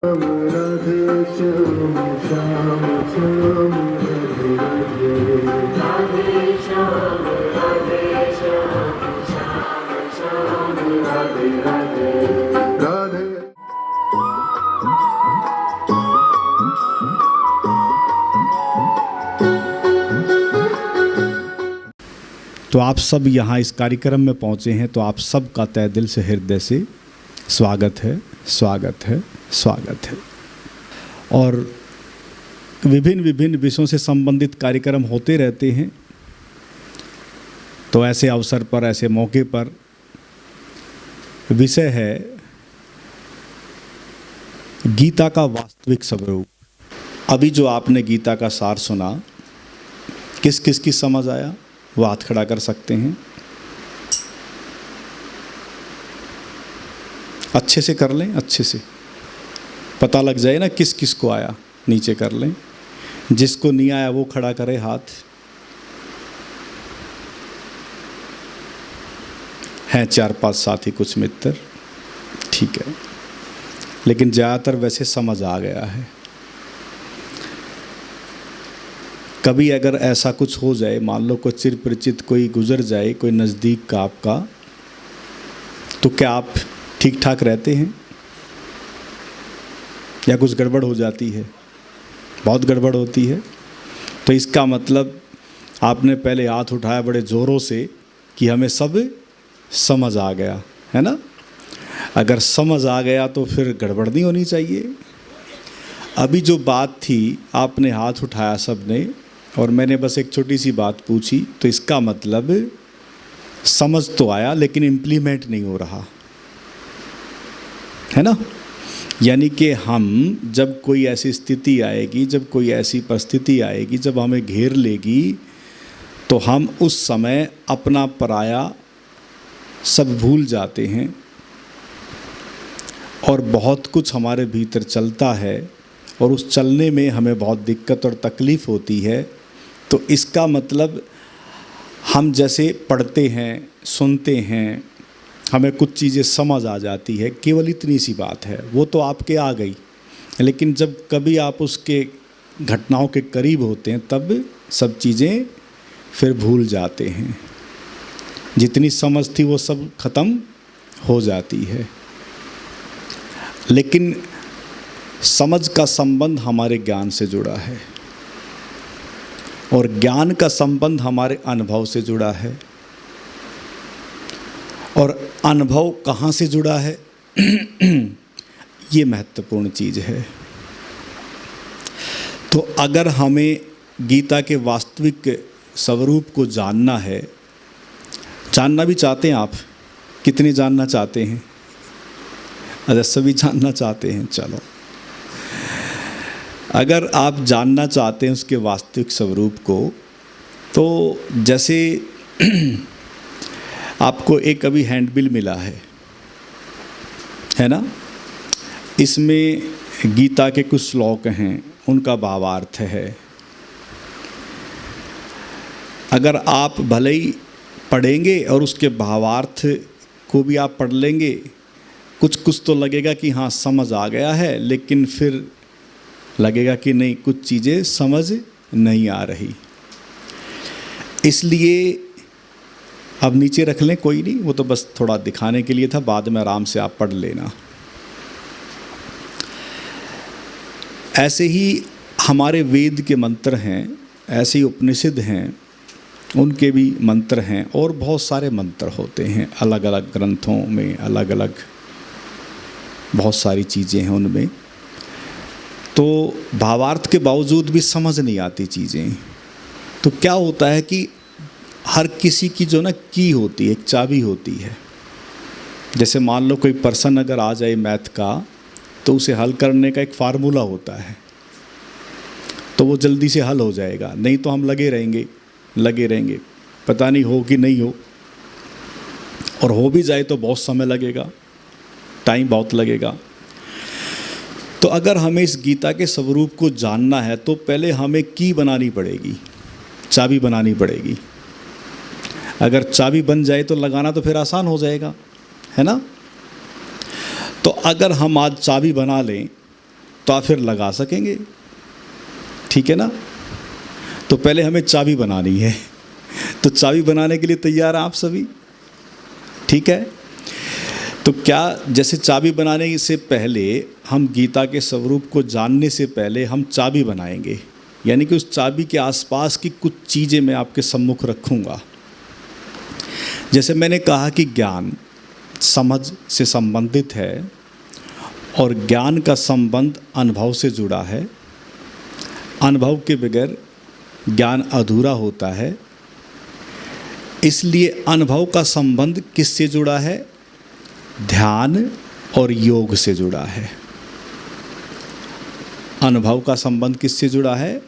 राधे श्याम श्याम श्याम राधे राधे राधे श्याम श्याम श्याम राधे राधे राधे। तो आप सब यहाँ इस कार्यक्रम में पहुँचे हैं, तो आप सब का तहे दिल से हृदय से स्वागत है, स्वागत है, स्वागत है। और विभिन्न विभिन्न विषयों से संबंधित कार्यक्रम होते रहते हैं। तो ऐसे अवसर पर, ऐसे मौके पर विषय है गीता का वास्तविक स्वरूप। अभी जो आपने गीता का सार सुना, किस किस की समझ आया? वो हाथ खड़ा कर सकते हैं। अच्छे से कर लें, अच्छे से पता लग जाए ना किस किस को आया। नीचे कर लें, जिसको नहीं आया वो खड़ा करे हाथ। हैं 4-5 साथी, कुछ मित्र, ठीक है। लेकिन ज़्यादातर वैसे समझ आ गया है। कभी अगर ऐसा कुछ हो जाए, मान लो कोई चिर परिचित कोई गुजर जाए, कोई नज़दीक का आपका, तो क्या आप ठीक ठाक रहते हैं या कुछ गड़बड़ हो जाती है? बहुत गड़बड़ होती है। तो इसका मतलब आपने पहले हाथ उठाया बड़े ज़ोरों से कि हमें सब समझ आ गया, है ना? अगर समझ आ गया तो फिर गड़बड़ नहीं होनी चाहिए। अभी जो बात थी, आपने हाथ उठाया सबने, और मैंने बस एक छोटी सी बात पूछी, तो इसका मतलब समझ तो आया लेकिन इम्प्लीमेंट नहीं हो रहा, है ना? यानी कि हम जब कोई ऐसी स्थिति आएगी, जब कोई ऐसी परिस्थिति आएगी, जब हमें घेर लेगी, तो हम उस समय अपना पराया सब भूल जाते हैं और बहुत कुछ हमारे भीतर चलता है, और उस चलने में हमें बहुत दिक्कत और तकलीफ़ होती है। तो इसका मतलब हम जैसे पढ़ते हैं, सुनते हैं, हमें कुछ चीज़ें समझ आ जाती है, केवल इतनी सी बात है, वो तो आपके आ गई। लेकिन जब कभी आप उसके घटनाओं के करीब होते हैं, तब सब चीज़ें फिर भूल जाते हैं। जितनी समझ थी वो सब ख़त्म हो जाती है। लेकिन समझ का संबंध हमारे ज्ञान से जुड़ा है, और ज्ञान का संबंध हमारे अनुभव से जुड़ा है। और अनुभव कहाँ से जुड़ा है? ये महत्वपूर्ण चीज़ है। तो अगर हमें गीता के वास्तविक स्वरूप को जानना है, जानना भी चाहते हैं आप? कितने जानना चाहते हैं? अच्छा, सभी जानना चाहते हैं। चलो, अगर आप जानना चाहते हैं उसके वास्तविक स्वरूप को, तो जैसे आपको एक अभी हैंडबिल मिला है ना? इसमें गीता के कुछ श्लोक हैं, उनका भावार्थ है। अगर आप भले ही पढ़ेंगे और उसके भावार्थ को भी आप पढ़ लेंगे, कुछ तो लगेगा कि हाँ समझ आ गया है, लेकिन फिर लगेगा कि नहीं, कुछ चीज़ें समझ नहीं आ रही। इसलिए अब नीचे रख लें, कोई नहीं, वो तो बस थोड़ा दिखाने के लिए था, बाद में आराम से आप पढ़ लेना। ऐसे ही हमारे वेद के मंत्र हैं, ऐसे ही उपनिषद हैं, उनके भी मंत्र हैं, और बहुत सारे मंत्र होते हैं अलग अलग ग्रंथों में, अलग अलग बहुत सारी चीज़ें हैं उनमें। तो भावार्थ के बावजूद भी समझ नहीं आती चीज़ें। तो क्या होता है कि हर किसी की जो ना की होती है, एक चाबी होती है। जैसे मान लो कोई पर्सन अगर आ जाए मैथ का, तो उसे हल करने का एक फार्मूला होता है, तो वो जल्दी से हल हो जाएगा। नहीं तो हम लगे रहेंगे, पता नहीं हो कि नहीं हो, और हो भी जाए तो बहुत समय लगेगा, टाइम बहुत लगेगा। तो अगर हमें इस गीता के स्वरूप को जानना है, तो पहले हमें की बनानी पड़ेगी, चाबी बनानी पड़ेगी। अगर चाबी बन जाए तो लगाना तो फिर आसान हो जाएगा, है ना? तो अगर हम आज चाबी बना लें तो आप फिर लगा सकेंगे, ठीक है ना। तो पहले हमें चाबी बनानी है, तो चाबी बनाने के लिए तैयार हैं आप सभी, ठीक है। तो क्या जैसे चाबी बनाने से पहले हम गीता के स्वरूप को जानने से पहले हम चाबी बनाएंगे, यानी कि उस चाबी के आसपास की कुछ चीज़ें मैं आपके सम्मुख रखूँगा। जैसे मैंने कहा कि ज्ञान समझ से संबंधित है और ज्ञान का संबंध अनुभव से जुड़ा है। अनुभव के बगैर ज्ञान अधूरा होता है। इसलिए अनुभव का संबंध किससे जुड़ा है? ध्यान और योग से जुड़ा है। अनुभव का संबंध किससे जुड़ा है?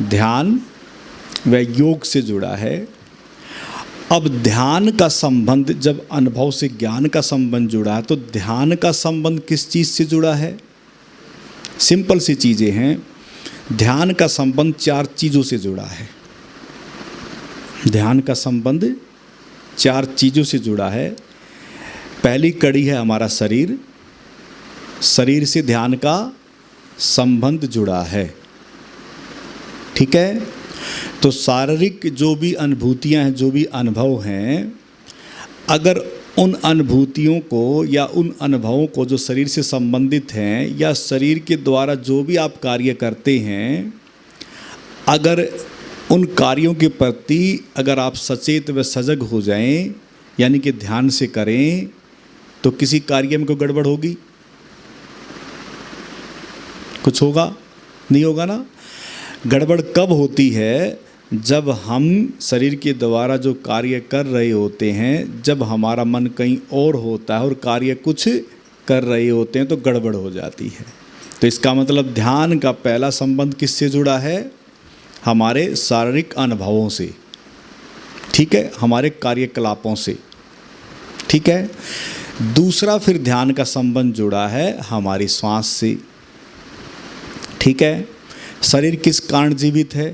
ध्यान व योग से जुड़ा है। अब ध्यान का संबंध जब अनुभव से ज्ञान का संबंध जुड़ा है, तो ध्यान का संबंध किस चीज़ से जुड़ा है? सिंपल सी चीज़ें हैं। ध्यान का संबंध 4 चीज़ों से जुड़ा है। ध्यान का संबंध 4 चीज़ों से जुड़ा है। पहली कड़ी है हमारा शरीर। शरीर से ध्यान का संबंध जुड़ा है, ठीक है। तो शारीरिक जो भी अनुभूतियां हैं, जो भी अनुभव हैं, अगर उन अनुभूतियों को या उन अनुभवों को जो शरीर से संबंधित हैं या शरीर के द्वारा जो भी आप कार्य करते हैं, अगर उन कार्यों के प्रति अगर आप सचेत व सजग हो जाएं, यानी कि ध्यान से करें, तो किसी कार्य में कोई गड़बड़ होगी? कुछ होगा? नहीं होगा ना। गड़बड़ कब होती है? जब हम शरीर के द्वारा जो कार्य कर रहे होते हैं, जब हमारा मन कहीं और होता है और कार्य कुछ कर रहे होते हैं, तो गड़बड़ हो जाती है। तो इसका मतलब ध्यान का पहला संबंध किससे जुड़ा है? हमारे शारीरिक अनुभवों से, ठीक है, हमारे कार्यकलापों से, ठीक है। दूसरा फिर ध्यान का संबंध जुड़ा है हमारी श्वास से, ठीक है। शरीर किस कारण जीवित है?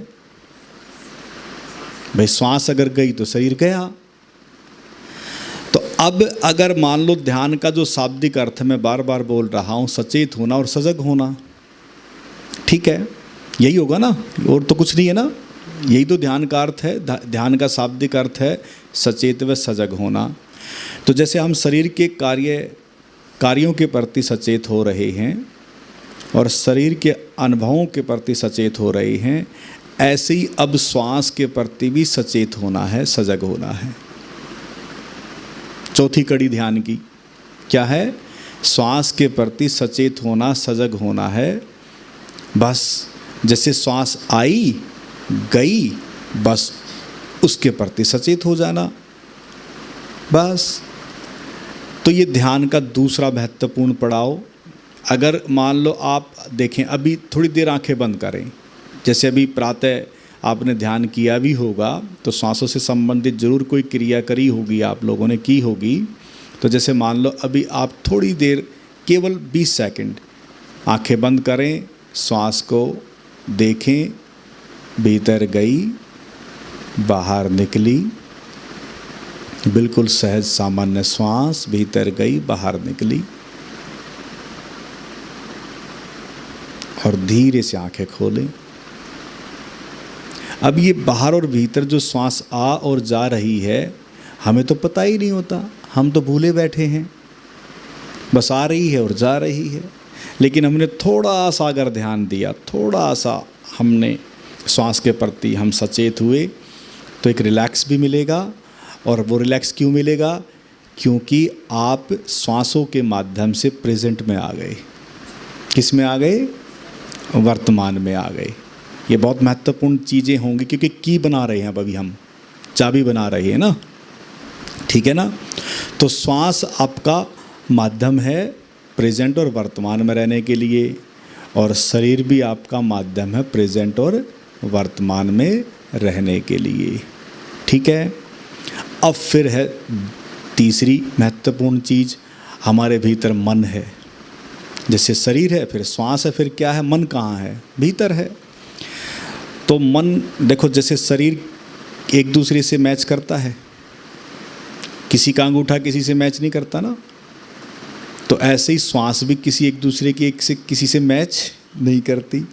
भाई श्वास अगर गई तो शरीर गया। तो अब अगर मान लो ध्यान का जो शाब्दिक अर्थ मैं बार बार बोल रहा हूँ, सचेत होना और सजग होना, ठीक है, यही होगा ना, और तो कुछ नहीं है ना। यही तो ध्यान का अर्थ है। ध्यान का शाब्दिक अर्थ है सचेत व सजग होना। तो जैसे हम शरीर के कार्यों के प्रति सचेत हो रहे हैं और शरीर के अनुभवों के प्रति सचेत हो रहे हैं, ऐसे ही अब श्वास के प्रति भी सचेत होना है, सजग होना है। चौथी कड़ी ध्यान की क्या है? श्वास के प्रति सचेत होना, सजग होना है। बस जैसे श्वास आई गई, बस उसके प्रति सचेत हो जाना, बस। तो ये ध्यान का दूसरा महत्वपूर्ण पड़ाव। अगर मान लो आप देखें, अभी थोड़ी देर आंखें बंद करें, जैसे अभी प्रातः आपने ध्यान किया भी होगा, तो सांसों से संबंधित जरूर कोई क्रिया करी होगी, आप लोगों ने की होगी। तो जैसे मान लो अभी आप थोड़ी देर, केवल 20 सेकंड आंखें बंद करें, श्वास को देखें, भीतर गई बाहर निकली, बिल्कुल सहज सामान्य श्वास, भीतर गई बाहर निकली, और धीरे से आंखें खोलें। अब ये बाहर और भीतर जो श्वास आ और जा रही है, हमें तो पता ही नहीं होता, हम तो भूले बैठे हैं, बस आ रही है और जा रही है। लेकिन हमने थोड़ा सा अगर ध्यान दिया, थोड़ा सा हमने श्वास के प्रति हम सचेत हुए, तो एक रिलैक्स भी मिलेगा। और वो रिलैक्स क्यों मिलेगा? क्योंकि आप श्वासों के माध्यम से प्रेजेंट में आ गए। किस में आ गए? वर्तमान में आ गए। ये बहुत महत्वपूर्ण चीज़ें होंगी, क्योंकि की बना रहे हैं, अब अभी हम चाबी बना रहे हैं ना, ठीक है ना। तो श्वास आपका माध्यम है प्रेजेंट और वर्तमान में रहने के लिए, और शरीर भी आपका माध्यम है प्रेजेंट और वर्तमान में रहने के लिए, ठीक है। अब फिर है तीसरी महत्वपूर्ण चीज़, हमारे भीतर मन है। जैसे शरीर है, फिर श्वास है, फिर क्या है? मन कहाँ है? भीतर है। तो मन देखो, जैसे शरीर एक दूसरे से मैच करता है, किसी का अंगूठा किसी से मैच नहीं करता ना, तो ऐसे ही श्वास भी किसी एक दूसरे की एक से किसी से मैच नहीं करती,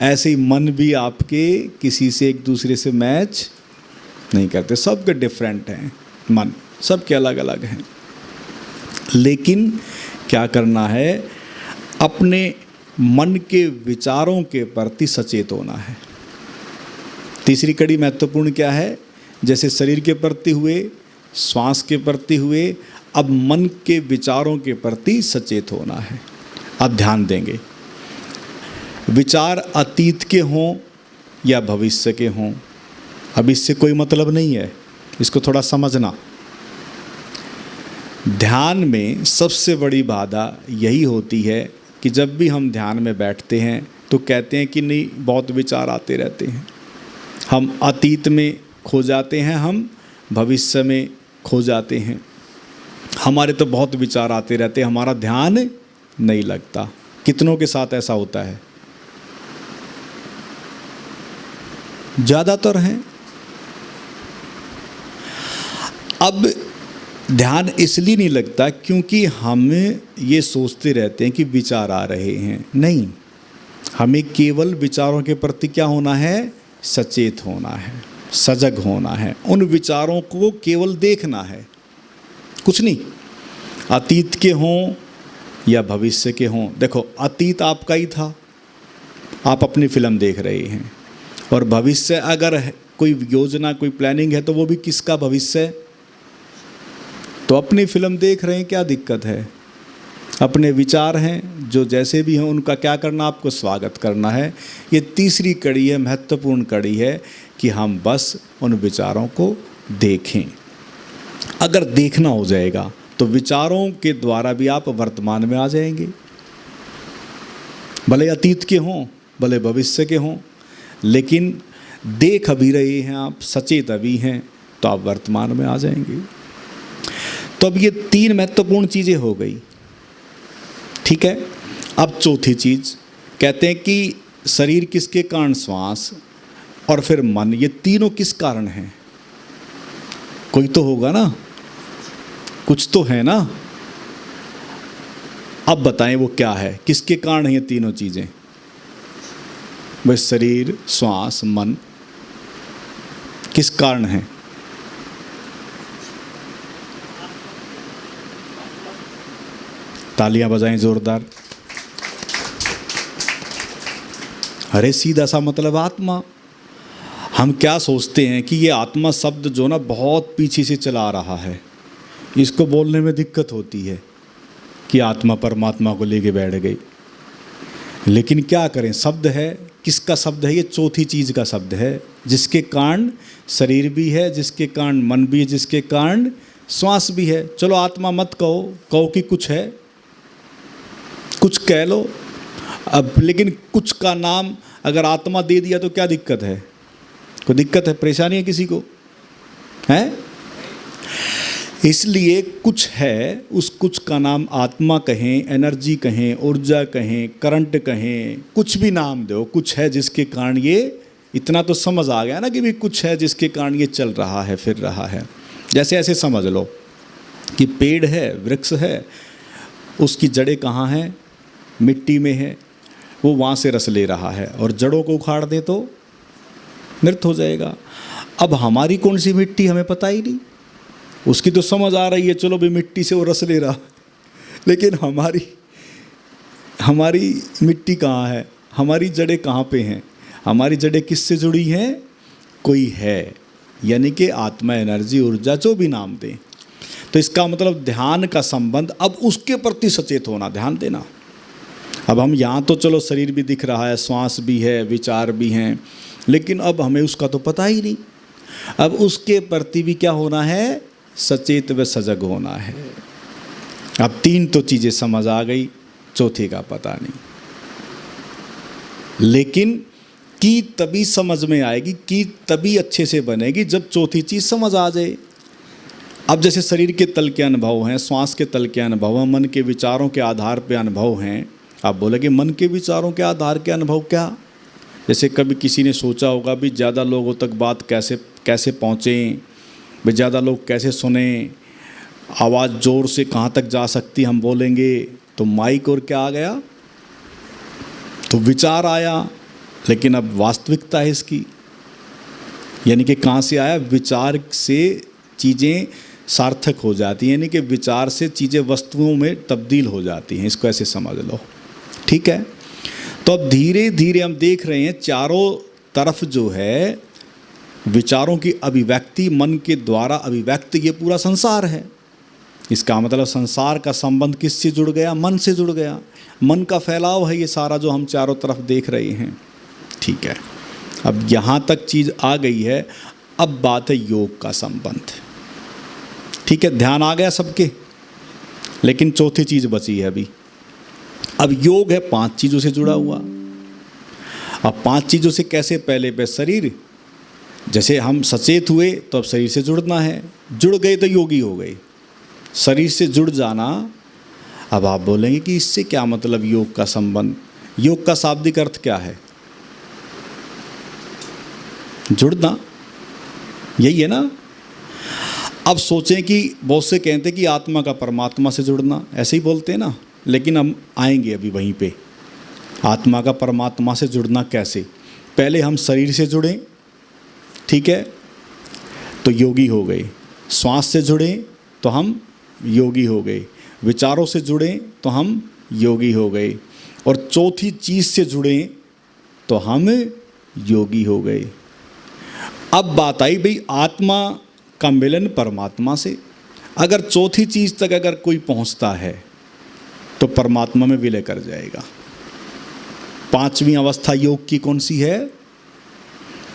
ऐसे ही मन भी आपके किसी से एक दूसरे से मैच नहीं करते। सबके डिफरेंट हैं मन, सबके अलग अलग हैं। लेकिन क्या करना है, अपने मन के विचारों के प्रति सचेत होना है। तीसरी कड़ी महत्वपूर्ण क्या है, जैसे शरीर के प्रति हुए, श्वास के प्रति हुए, अब मन के विचारों के प्रति सचेत होना है। अब ध्यान देंगे, विचार अतीत के हों या भविष्य के हों, अब इससे कोई मतलब नहीं है, इसको थोड़ा समझना। ध्यान में सबसे बड़ी बाधा यही होती है कि जब भी हम ध्यान में बैठते हैं तो कहते हैं कि नहीं, बहुत विचार आते रहते हैं, हम अतीत में खो जाते हैं, हम भविष्य में खो जाते हैं, हमारे तो बहुत विचार आते रहते हैं, हमारा ध्यान नहीं लगता। कितनों के साथ ऐसा होता है? ज़्यादातर हैं। अब ध्यान इसलिए नहीं लगता क्योंकि हम ये सोचते रहते हैं कि विचार आ रहे हैं। नहीं, हमें केवल विचारों के प्रति क्या होना है, सचेत होना है, सजग होना है, उन विचारों को केवल देखना है, कुछ नहीं। अतीत के हों या भविष्य के हों, देखो अतीत आपका ही था, आप अपनी फिल्म देख रहे हैं, और भविष्य अगर कोई योजना, कोई प्लानिंग है तो वो भी किसका भविष्य है? तो अपनी फिल्म देख रहे हैं, क्या दिक्कत है? अपने विचार हैं जो जैसे भी हैं उनका क्या करना, आपको स्वागत करना है। ये तीसरी कड़ी है, महत्वपूर्ण कड़ी है कि हम बस उन विचारों को देखें। अगर देखना हो जाएगा तो विचारों के द्वारा भी आप वर्तमान में आ जाएंगे, भले अतीत के हों भले भविष्य के हों, लेकिन देख अभी रहे हैं आप, सचेत अभी हैं, तो आप वर्तमान में आ जाएंगे। तो अब ये तीन महत्वपूर्ण चीज़ें हो गई, ठीक है। अब चौथी चीज़ कहते हैं कि शरीर किसके कारण, श्वास और फिर मन, ये तीनों किस कारण हैं? कोई तो होगा ना, कुछ तो है ना। अब बताएं वो क्या है, किसके कारण है ये तीनों चीज़ें? वह शरीर, श्वास, मन किस कारण है? तालियां बजाएं जोरदार। अरे सीधा सा मतलब आत्मा। हम क्या सोचते हैं कि ये आत्मा शब्द जो ना बहुत पीछे से चला आ रहा है, इसको बोलने में दिक्कत होती है कि आत्मा परमात्मा को लेके बैठ गई। लेकिन क्या करें, शब्द है, किसका शब्द है? ये चौथी चीज़ का शब्द है, जिसके कारण शरीर भी है, जिसके कारण मन भी है, जिसके कारण श्वास भी है। चलो आत्मा मत कहो, कहो कि कुछ है, कुछ कह लो। अब लेकिन कुछ का नाम अगर आत्मा दे दिया तो क्या दिक्कत है? कोई दिक्कत है, परेशानी है किसी को? है? इसलिए कुछ है, उस कुछ का नाम आत्मा कहें, एनर्जी कहें, ऊर्जा कहें, करंट कहें, कुछ भी नाम दो, कुछ है जिसके कारण ये, इतना तो समझ आ गया ना कि भी कुछ है जिसके कारण ये चल रहा है, फिर रहा है। जैसे ऐसे समझ लो कि पेड़ है, वृक्ष है, उसकी जड़ें कहाँ हैं? मिट्टी में है, वो वहाँ से रस ले रहा है, और जड़ों को उखाड़ दे तो मृत हो जाएगा। अब हमारी कौन सी मिट्टी हमें पता ही नहीं, उसकी तो समझ आ रही है, चलो भी मिट्टी से वो रस ले रहा, लेकिन हमारी मिट्टी कहाँ है? हमारी जड़ें कहाँ पे हैं? हमारी जड़ें किससे जुड़ी हैं? कोई है, यानी कि आत्मा, एनर्जी, ऊर्जा, जो भी नाम दें। तो इसका मतलब ध्यान का संबंध, अब उसके प्रति सचेत होना, ध्यान देना। अब हम यहाँ तो चलो शरीर भी दिख रहा है, श्वास भी है, विचार भी हैं, लेकिन अब हमें उसका तो पता ही नहीं। अब उसके प्रति भी क्या होना है? सचेत व सजग होना है। अब तीन तो चीज़ें समझ आ गई, चौथी का पता नहीं। लेकिन की तभी समझ में आएगी, की तभी अच्छे से बनेगी जब चौथी चीज़ समझ आ जाए। अब जैसे शरीर के तल के अनुभव हैं, श्वास के तल के अनुभव हैं, मन के विचारों के आधार पे अनुभव हैं। आप बोलेंगे मन के विचारों के आधार के अनुभव क्या? जैसे कभी किसी ने सोचा होगा भी ज़्यादा लोगों तक बात कैसे पहुँचें, भी ज़्यादा लोग कैसे सुने, आवाज़ ज़ोर से कहाँ तक जा सकती हम बोलेंगे, तो माइक और क्या आ गया, तो विचार आया। लेकिन अब वास्तविकता है इसकी, यानी कि कहाँ से आया, विचार से चीज़ें सार्थक हो जाती हैं, यानी कि विचार से चीज़ें वस्तुओं में तब्दील हो जाती हैं, इसको ऐसे समझ लो। ठीक है, तो अब धीरे धीरे हम देख रहे हैं चारों तरफ जो है विचारों की अभिव्यक्ति, मन के द्वारा अभिव्यक्त ये पूरा संसार है। इसका मतलब संसार का संबंध किससे जुड़ गया, मन से जुड़ गया। मन का फैलाव है ये सारा जो हम चारों तरफ देख रहे हैं। ठीक है, अब यहाँ तक चीज़ आ गई है। अब बात है योग का संबंध। ठीक है, ध्यान आ गया सबके, लेकिन चौथी चीज़ बची है अभी। अब योग है 5 चीज़ों से जुड़ा हुआ। अब 5 चीज़ों से कैसे, पहले पे शरीर, जैसे हम सचेत हुए तो अब शरीर से जुड़ना है, जुड़ गए तो योगी हो गए। शरीर से जुड़ जाना। अब आप बोलेंगे कि इससे क्या मतलब योग का संबंध, योग का शाब्दिक अर्थ क्या है, जुड़ना, यही है ना। अब सोचें कि बहुत से कहते हैं कि आत्मा का परमात्मा से जुड़ना, ऐसे ही बोलते हैं ना, लेकिन हम आएंगे अभी वहीं पे। आत्मा का परमात्मा से जुड़ना कैसे, पहले हम शरीर से जुड़ें, ठीक है, तो योगी हो गए। श्वास से जुड़ें तो हम योगी हो गए। विचारों से जुड़ें तो हम योगी हो गए। और चौथी चीज़ से जुड़ें तो हम योगी हो गए। अब बात आई भाई आत्मा का मिलन परमात्मा से। अगर चौथी चीज़ तक अगर कोई पहुंचता है तो परमात्मा में विलय कर जाएगा। 5वीं अवस्था योग की कौन सी है,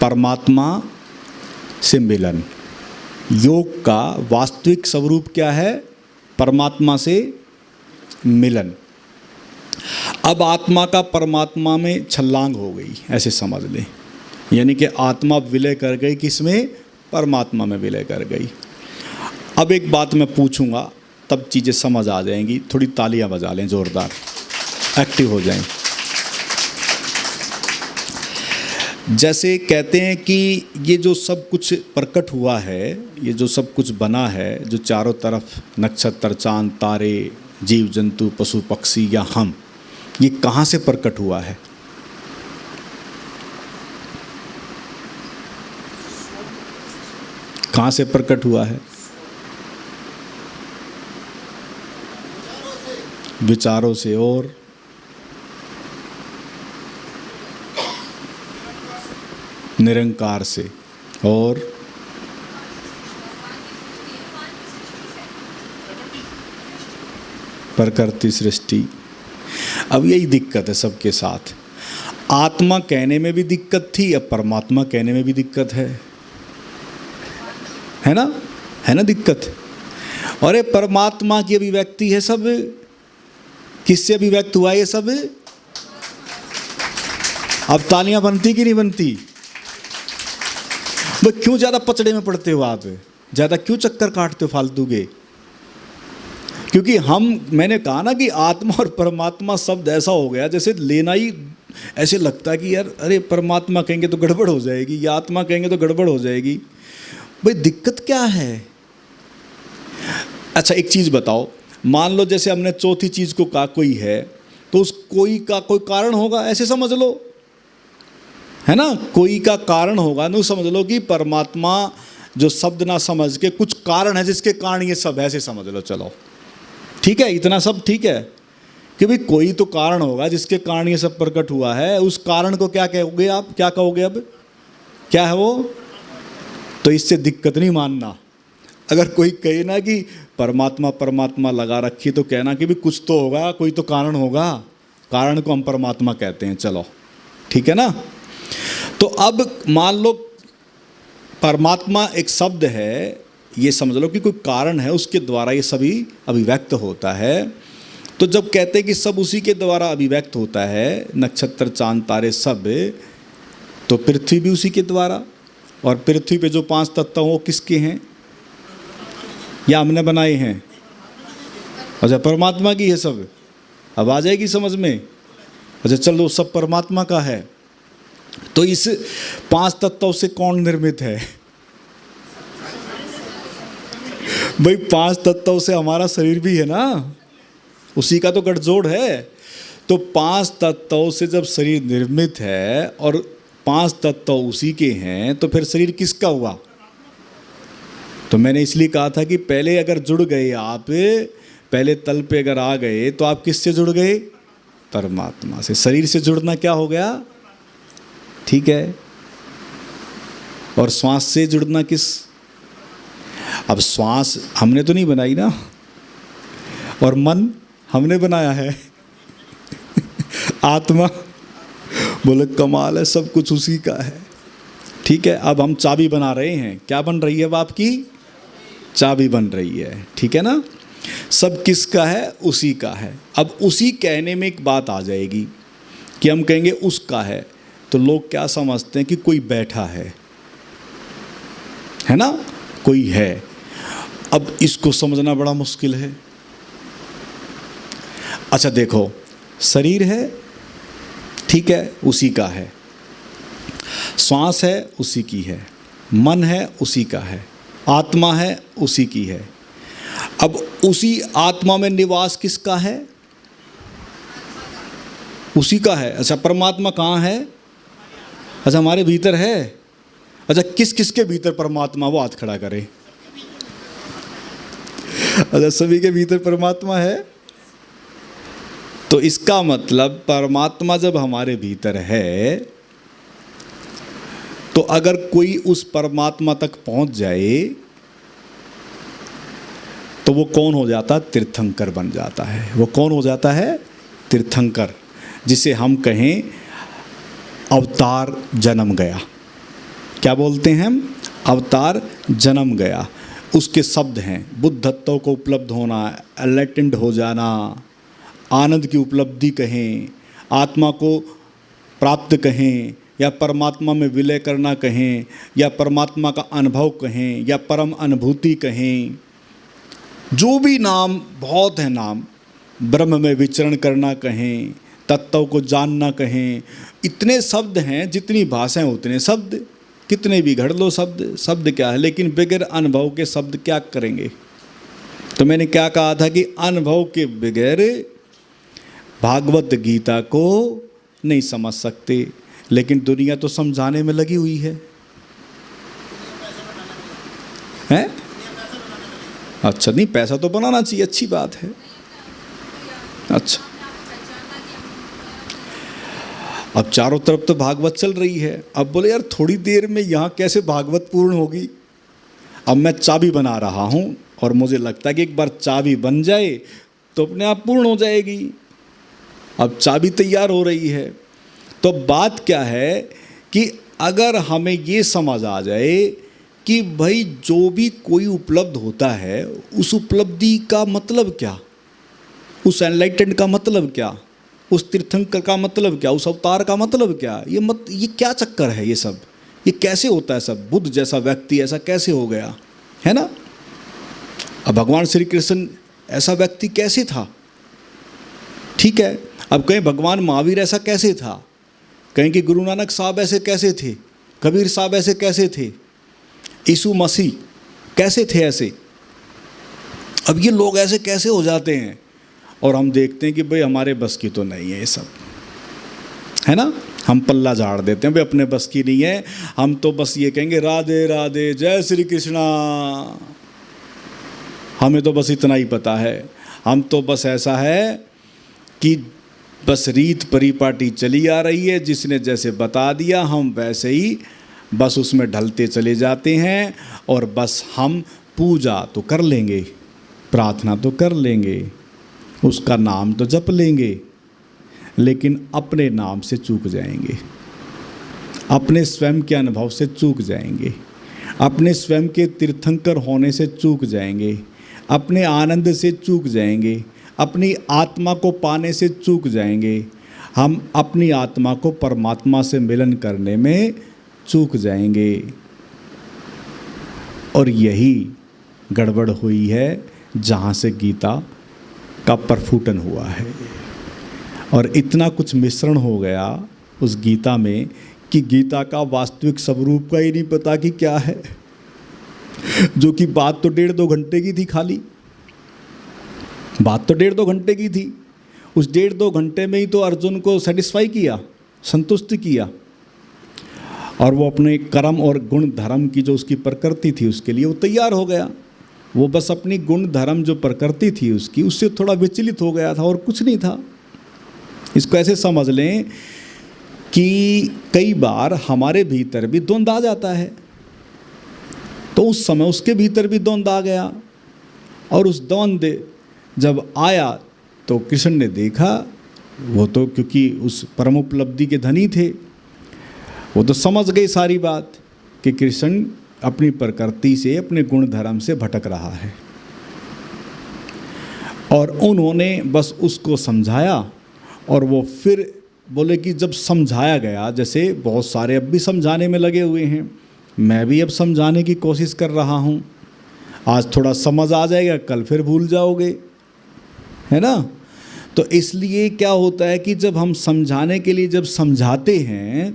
परमात्मा से मिलन। योग का वास्तविक स्वरूप क्या है, परमात्मा से मिलन। अब आत्मा का परमात्मा में छलांग हो गई, ऐसे समझ लें, यानी कि आत्मा विलय कर गई, किसमें, परमात्मा में विलय कर गई। अब एक बात मैं पूछूंगा तब चीज़ें समझ आ जाएंगी। थोड़ी तालियां बजा लें जोरदार, एक्टिव हो जाएं। जैसे कहते हैं कि ये जो सब कुछ प्रकट हुआ है, ये जो सब कुछ बना है, जो चारों तरफ नक्षत्र, चांद, तारे, जीव जंतु, पशु पक्षी या हम, ये कहाँ से प्रकट हुआ है, कहाँ से प्रकट हुआ है, विचारों से और निरंकार से और प्रकृति सृष्टि। अब यही दिक्कत है सबके साथ। आत्मा कहने में भी दिक्कत थी, अब परमात्मा कहने में भी दिक्कत है ना, है ना दिक्कत। और ये परमात्मा की अभिव्यक्ति है सब, किससे अभिव्यक्त हुआ ये सब। अब तालियां बनती कि नहीं बनती, भाई क्यों ज़्यादा पचड़े में पड़ते हो आप, ज़्यादा क्यों चक्कर काटते हो फालतू के। क्योंकि मैंने कहा ना कि आत्मा और परमात्मा शब्द ऐसा हो गया जैसे लेना ही ऐसे लगता है कि यार अरे परमात्मा कहेंगे तो गड़बड़ हो जाएगी, या आत्मा कहेंगे तो गड़बड़ हो जाएगी। भाई दिक्कत क्या है। अच्छा एक चीज़ बताओ, मान लो जैसे हमने चौथी चीज़ को कहा कोई है, तो उस कोई का कोई कारण होगा, ऐसे समझ लो, है ना, कोई का कारण होगा। नहीं समझ लो कि परमात्मा जो शब्द ना समझ के कुछ कारण है जिसके कारण ये सब, ऐसे समझ लो। चलो ठीक है, इतना सब ठीक है कि भाई कोई तो कारण होगा जिसके कारण ये सब प्रकट हुआ है। उस कारण को क्या कहोगे आप, क्या कहोगे, अब क्या है वो। तो इससे दिक्कत नहीं मानना। अगर कोई कहे ना कि परमात्मा परमात्मा लगा रखी, तो कहना कि भी कुछ तो होगा, कोई तो कारण होगा, कारण को हम परमात्मा कहते हैं। चलो ठीक है ना। तो अब मान लो परमात्मा एक शब्द है, ये समझ लो कि कोई कारण है, उसके द्वारा ये सभी अभिव्यक्त होता है। तो जब कहते हैं कि सब उसी के द्वारा अभिव्यक्त होता है, नक्षत्र, चांद, तारे सब, तो पृथ्वी भी उसी के द्वारा। और पृथ्वी पे जो 5 तत्व वो किसके हैं, या हमने बनाए हैं। अच्छा परमात्मा की है सब। अब आ जाएगी समझ में। अच्छा चलो सब परमात्मा का है, तो इस 5 तत्वों से कौन निर्मित है। भाई 5 तत्वों से हमारा शरीर भी है ना, उसी का तो गठजोड़ है। तो 5 तत्वों से जब शरीर निर्मित है और 5 तत्व उसी के हैं, तो फिर शरीर किसका हुआ? तो मैंने इसलिए कहा था कि पहले अगर जुड़ गए आप, पहले तल पे अगर आ गए तो आप किससे जुड़ गए? परमात्मा से। शरीर से जुड़ना क्या हो गया? ठीक है। और श्वास से जुड़ना किस? अब श्वास हमने तो नहीं बनाई ना, और मन हमने बनाया है। आत्मा, बोले कमाल है, सब कुछ उसी का है। ठीक है। अब हम चाबी बना रहे हैं। क्या बन रही है? अब आपकी चाबी बन रही है। ठीक है ना। सब किसका है? उसी का है। अब उसी कहने में एक बात आ जाएगी कि हम कहेंगे उसका है, तो लोग क्या समझते हैं कि कोई बैठा है ना, कोई है। अब इसको समझना बड़ा मुश्किल है। अच्छा देखो, शरीर है, ठीक है, उसी का है। श्वास है, उसी की है। मन है, उसी का है। आत्मा है, उसी की है। अब उसी आत्मा में निवास किसका है? उसी का है। अच्छा, परमात्मा कहाँ है? अच्छा, हमारे भीतर है। अच्छा, किस किस के भीतर परमात्मा? वो हाथ खड़ा करे। अच्छा, सभी के भीतर परमात्मा है। तो इसका मतलब परमात्मा जब हमारे भीतर है, तो अगर कोई उस परमात्मा तक पहुंच जाए तो वो कौन हो जाता? तीर्थंकर बन जाता है। वो कौन हो जाता है? तीर्थंकर, जिसे हम कहें अवतार जन्म गया। क्या बोलते हैं हम? अवतार जन्म गया। उसके शब्द हैं बुद्धत्व को उपलब्ध होना, एनलाइटेंड हो जाना, आनंद की उपलब्धि कहें, आत्मा को प्राप्त कहें, या परमात्मा में विलय करना कहें, या परमात्मा का अनुभव कहें, या परम अनुभूति कहें। जो भी नाम, बहुत है नाम। ब्रह्म में विचरण करना कहें, तत्व को जानना कहें। इतने शब्द हैं, जितनी भाषाएं उतने शब्द। कितने भी घड़ लो शब्द, शब्द क्या है, लेकिन बगैर अनुभव के शब्द क्या करेंगे? तो मैंने क्या कहा था कि अनुभव के बगैर भागवत गीता को नहीं समझ सकते। लेकिन दुनिया तो समझाने में लगी हुई है। हैं? अच्छा, नहीं, पैसा तो बनाना चाहिए, अच्छी बात है। अच्छा, अब चारों तरफ तो भागवत चल रही है। अब बोले यार थोड़ी देर में यहाँ कैसे भागवत पूर्ण होगी? अब मैं चाबी बना रहा हूँ और मुझे लगता है कि एक बार चाबी बन जाए तो अपने आप पूर्ण हो जाएगी। अब चाबी तैयार हो रही है। तो बात क्या है कि अगर हमें ये समझ आ जाए कि भाई जो भी कोई उपलब्ध होता है, उस उपलब्धि का मतलब क्या, उस एनलाइटेंड का मतलब क्या, उस तीर्थंकर का मतलब क्या, उस अवतार का मतलब क्या, ये क्या चक्कर है? ये सब ये कैसे होता है? सब बुद्ध जैसा व्यक्ति ऐसा कैसे हो गया, है ना? अब भगवान श्री कृष्ण ऐसा व्यक्ति कैसे था? ठीक है। अब कहें भगवान महावीर ऐसा कैसे था, कहें कि गुरु नानक साहब ऐसे कैसे थे, कबीर साहब ऐसे कैसे थे, यीशु मसीह कैसे थे ऐसे। अब ये लोग ऐसे कैसे हो जाते हैं? और हम देखते हैं कि भाई हमारे बस की तो नहीं है ये सब, है ना? हम पल्ला झाड़ देते हैं, भाई अपने बस की नहीं है। हम तो बस ये कहेंगे राधे राधे, जय श्री कृष्णा। हमें तो बस इतना ही पता है। हम तो बस ऐसा है कि बस रीत परिपाटी चली आ रही है, जिसने जैसे बता दिया हम वैसे ही बस उसमें ढलते चले जाते हैं। और बस हम पूजा तो कर लेंगे, प्रार्थना तो कर लेंगे, उसका नाम तो जप लेंगे, लेकिन अपने नाम से चूक जाएंगे, अपने स्वयं के अनुभव से चूक जाएंगे, अपने स्वयं के तीर्थंकर होने से चूक जाएंगे, अपने आनंद से चूक जाएंगे, अपनी आत्मा को पाने से चूक जाएंगे। हम अपनी आत्मा को परमात्मा से मिलन करने में चूक जाएंगे। और यही गड़बड़ हुई है जहाँ से गीता का प्रफुटन हुआ है। और इतना कुछ मिश्रण हो गया उस गीता में कि गीता का वास्तविक स्वरूप का ही नहीं पता कि क्या है। जो कि बात तो 1.5-2 घंटे की थी खाली, बात तो 1.5-2 घंटे की थी। उस 1.5-2 घंटे में ही तो अर्जुन को सेटिस्फाई किया, संतुष्ट किया, और वो अपने कर्म और गुण धर्म की जो उसकी प्रकृति थी उसके लिए वो तैयार हो गया। वो बस अपनी गुण धर्म जो प्रकृति थी उसकी, उससे थोड़ा विचलित हो गया था और कुछ नहीं था। इसको ऐसे समझ लें कि कई बार हमारे भीतर भी द्वंद आ जाता है, तो उस समय उसके भीतर भी द्वंद आ गया, और उस द्वंद जब आया तो कृष्ण ने देखा, वो तो क्योंकि उस परम उपलब्धि के धनी थे, वो तो समझ गए सारी बात कि कृष्ण अपनी प्रकृति से, अपने गुण धर्म से भटक रहा है, और उन्होंने बस उसको समझाया। और वो फिर बोले कि जब समझाया गया, जैसे बहुत सारे अब भी समझाने में लगे हुए हैं, मैं भी अब समझाने की कोशिश कर रहा हूँ, आज थोड़ा समझ आ जाएगा, कल फिर भूल जाओगे, है ना। तो इसलिए क्या होता है कि जब हम समझाने के लिए जब समझाते हैं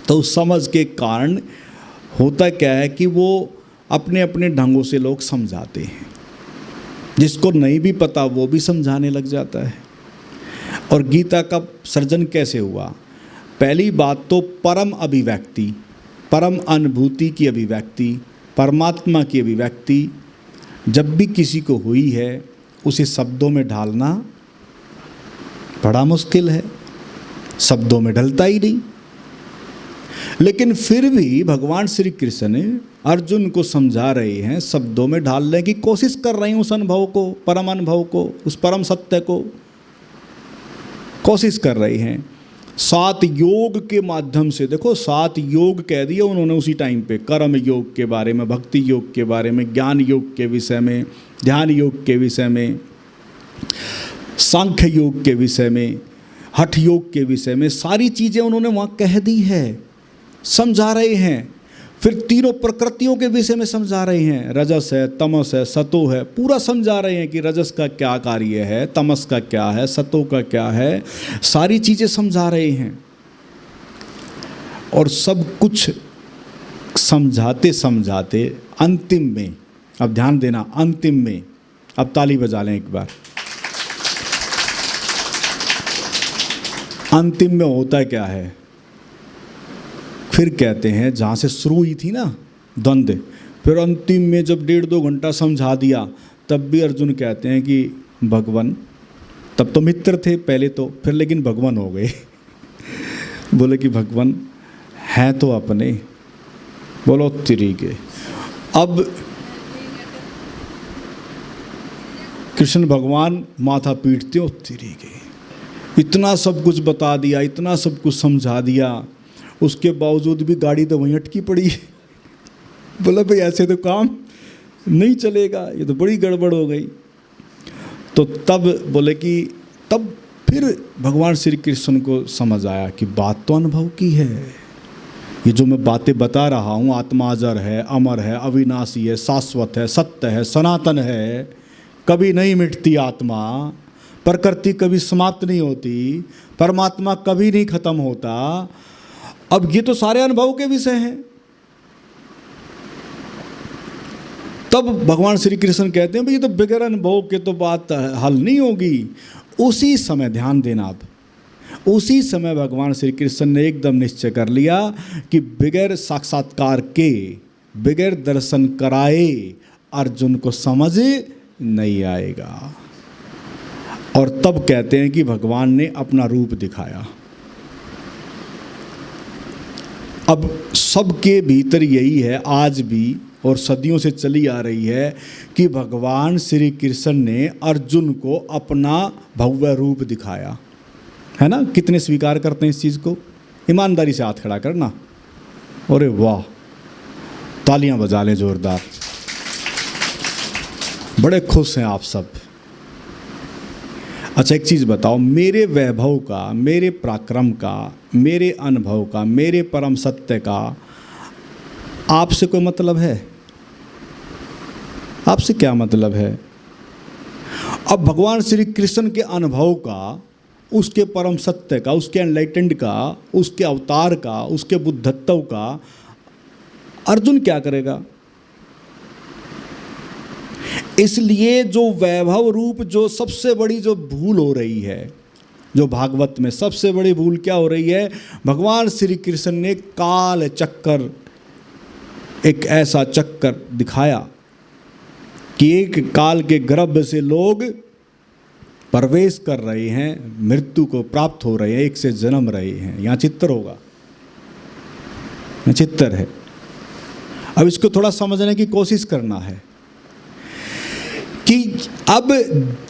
तो उस समझ के कारण होता क्या है कि वो अपने अपने ढंगों से लोग समझाते हैं, जिसको नहीं भी पता वो भी समझाने लग जाता है। और गीता का सृजन कैसे हुआ? पहली बात तो परम अभिव्यक्ति, परम अनुभूति की अभिव्यक्ति, परमात्मा की अभिव्यक्ति जब भी किसी को हुई है उसे शब्दों में ढालना बड़ा मुश्किल है, शब्दों में ढलता ही नहीं। लेकिन फिर भी भगवान श्री कृष्ण अर्जुन को समझा रहे हैं, शब्दों में ढालने की कोशिश कर रहे हैं, उस अनुभव को, परम अनुभव को, उस परम सत्य को कोशिश कर रहे हैं। 7 योग के माध्यम से, देखो 7 योग कह दिए उन्होंने उसी टाइम पे, कर्म योग के बारे में, भक्ति योग के बारे में, ज्ञान योग के विषय में, ध्यान योग के विषय में, सांख्य योग के विषय में, हठ योग के विषय में, सारी चीज़ें उन्होंने वहाँ कह दी है, समझा रहे हैं। फिर तीनों प्रकृतियों के विषय में समझा रहे हैं, रजस है, तमस है, सतो है, पूरा समझा रहे हैं कि रजस का क्या कार्य है, तमस का क्या है, सतो का क्या है, सारी चीज़ें समझा रहे हैं। और सब कुछ समझाते समझाते अंतिम में, अब ध्यान देना, अंतिम में, अब ताली बजा लें एक बार, अंतिम में होता क्या है? फिर कहते हैं जहाँ से शुरू हुई थी ना द्वंद, फिर अंतिम में जब 1.5-2 घंटा समझा दिया तब भी अर्जुन कहते हैं कि भगवान, तब तो मित्र थे पहले तो, फिर लेकिन भगवान हो गए बोले कि भगवान हैं तो अपने, बोलो तरीके। अब कृष्ण भगवान माथा पीटते हो, तरीके इतना सब कुछ बता दिया, इतना सब कुछ समझा दिया, उसके बावजूद भी गाड़ी तो वहीं अटकी पड़ी है। बोला भाई ऐसे तो काम नहीं चलेगा, ये तो बड़ी गड़बड़ हो गई। तो तब बोले कि तब फिर भगवान श्री कृष्ण को समझ आया कि बात तो अनुभव की है, ये जो मैं बातें बता रहा हूँ, आत्मा अजर है, अमर है, अविनाशी है, शाश्वत है, सत्य है, सनातन है, कभी नहीं मिटती आत्मा, प्रकृति कभी समाप्त नहीं होती, परमात्मा कभी नहीं खत्म होता। अब ये तो सारे अनुभव के विषय हैं। तब भगवान श्री कृष्ण कहते हैं भाई ये तो बगैर अनुभव के तो बात हल नहीं होगी। उसी समय ध्यान देना, अब उसी समय भगवान श्री कृष्ण ने एकदम निश्चय कर लिया कि बगैर साक्षात्कार के, बगैर दर्शन कराए अर्जुन को समझ नहीं आएगा। और तब कहते हैं कि भगवान ने अपना रूप दिखाया। अब सबके भीतर यही है आज भी, और सदियों से चली आ रही है कि भगवान श्री कृष्ण ने अर्जुन को अपना भव्य रूप दिखाया, है ना। कितने स्वीकार करते हैं इस चीज़ को? ईमानदारी से हाथ खड़ा करना। अरे वाह, तालियां बजा लें जोरदार, बड़े खुश हैं आप सब। अच्छा एक चीज़ बताओ, मेरे वैभव का, मेरे पराक्रम का, मेरे अनुभव का, मेरे परम सत्य का आपसे कोई मतलब है? आपसे क्या मतलब है? अब भगवान श्री कृष्ण के अनुभव का, उसके परम सत्य का, उसके एनलाइटेंड का, उसके अवतार का, उसके बुद्धत्व का अर्जुन क्या करेगा? इसलिए जो वैभव रूप जो सबसे बड़ी जो भूल हो रही है, जो भागवत में सबसे बड़ी भूल क्या हो रही है, भगवान श्री कृष्ण ने काल चक्कर, एक ऐसा चक्कर दिखाया कि एक काल के गर्भ से लोग प्रवेश कर रहे हैं, मृत्यु को प्राप्त हो रहे हैं, एक से जन्म रहे हैं। यहाँ चित्तर होगा, यहाँ चित्तर है। अब इसको थोड़ा समझने की कोशिश करना है कि अब